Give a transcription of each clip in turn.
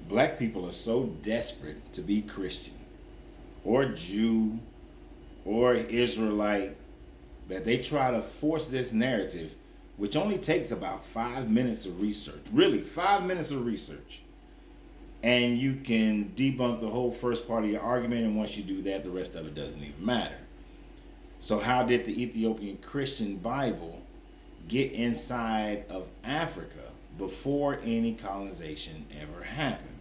Black people are so desperate to be Christian or Jew or Israelite that they try to force this narrative, which only takes about 5 minutes of research. Really, 5 minutes of research. And you can debunk the whole first part of your argument, and once you do that, the rest of it doesn't even matter. So how did the Ethiopian Christian Bible get inside of Africa before any colonization ever happened?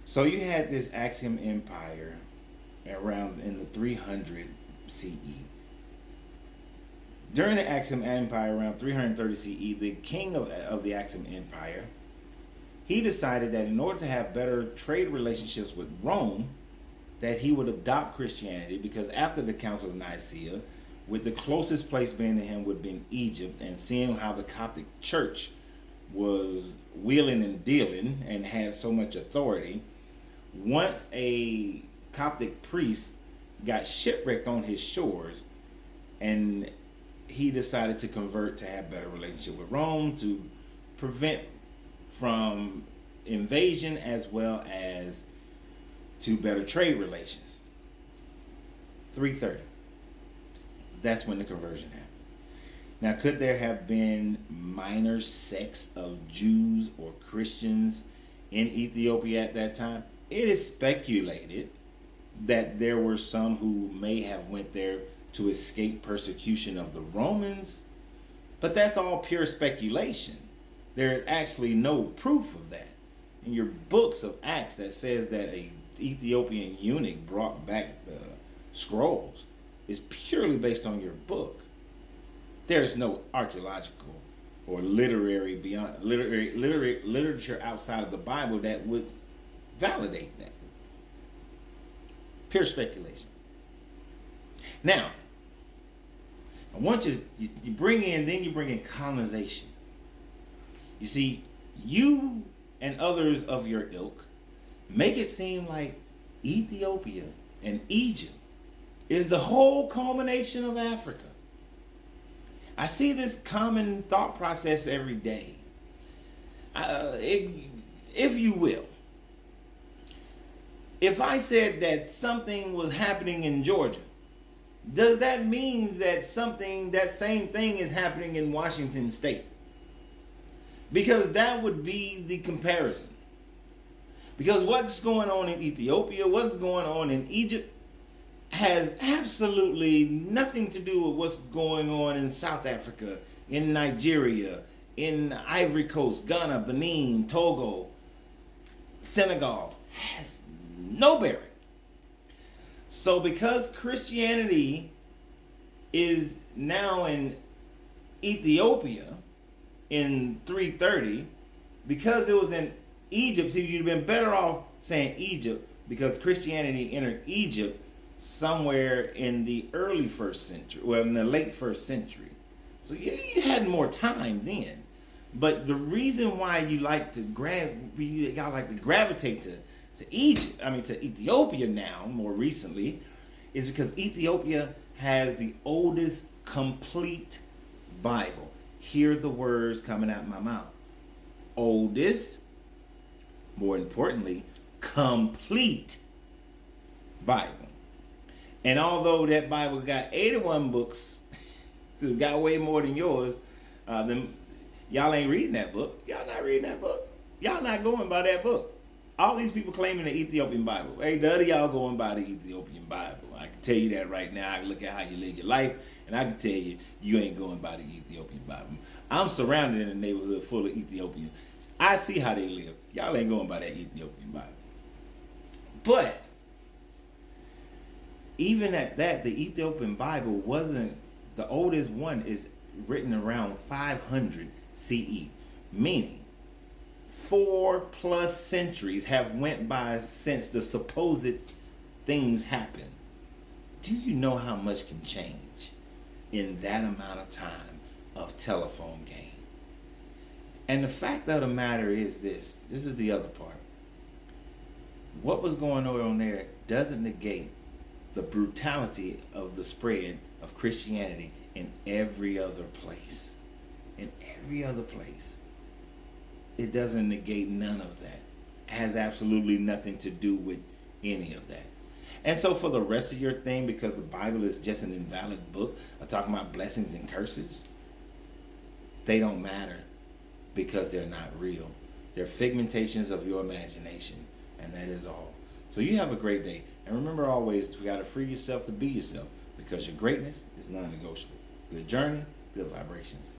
So you had this Axiom Empire around in the 300 CE. During the Axiom Empire, around 330 CE, the king of the Axiom Empire, he decided that in order to have better trade relationships with Rome, that he would adopt Christianity, because after the Council of Nicaea, with the closest place being to him would have been Egypt, and seeing how the Coptic Church was wheeling and dealing and had so much authority, once a Coptic priest got shipwrecked on his shores, and he decided to convert to have better relationship with Rome to prevent from invasion as well as to better trade relations. 330. That's when the conversion happened. Now, could there have been minor sects of Jews or Christians in Ethiopia at that time? It is speculated that there were some who may have went there to escape persecution of the Romans, but that's all pure speculation. There is actually no proof of that. In your books of Acts that says that a Ethiopian eunuch brought back the scrolls is purely based on your book. There's no archaeological or literature outside of the Bible that would validate that. Pure speculation. Now, I want you bring in colonization. You see, you and others of your ilk make it seem like Ethiopia and Egypt is the whole culmination of Africa. I see this common thought process every day. If you will, if I said that something was happening in Georgia, does that mean that that same thing is happening in Washington State? Because that would be the comparison. Because what's going on in Ethiopia, what's going on in Egypt, has absolutely nothing to do with what's going on in South Africa, in Nigeria, in Ivory Coast, Ghana, Benin, Togo, Senegal. Has no bearing. So because Christianity is now in Ethiopia in 330, because it was in Egypt, see, you'd have been better off saying Egypt, because Christianity entered Egypt somewhere in the early first century, well, in the late first century. So you had more time then. But the reason why y'all like to gravitate to Egypt, to Ethiopia now, more recently, is because Ethiopia has the oldest complete Bible. Hear the words coming out of my mouth. Oldest, more importantly, complete Bible. And although that Bible got 81 books, it got way more than yours, then y'all ain't reading that book. Y'all not reading that book. Y'all not going by that book. All these people claiming the Ethiopian Bible. Hey, none of y'all going by the Ethiopian Bible. I can tell you that right now. I can look at how you live your life, and I can tell you, you ain't going by the Ethiopian Bible. I'm surrounded in a neighborhood full of Ethiopians. I see how they live. Y'all ain't going by that Ethiopian Bible. But even at that, the Ethiopian Bible wasn't, the oldest one is written around 500 CE, meaning 4+ centuries have went by since the supposed things happened. Do you know how much can change in that amount of time of telephone game? And the fact of the matter is this is the other part. What was going on there doesn't negate the brutality of the spread of Christianity in every other place. In every other place. it doesn't negate none of that. It has absolutely nothing to do with any of that. And so for the rest of your thing, because the Bible is just an invalid book of talking about blessings and curses, they don't matter because they're not real. They're figmentations of your imagination, and that is all. So you have a great day. And remember always, you got to free yourself to be yourself because your greatness is non-negotiable. Good journey, good vibrations.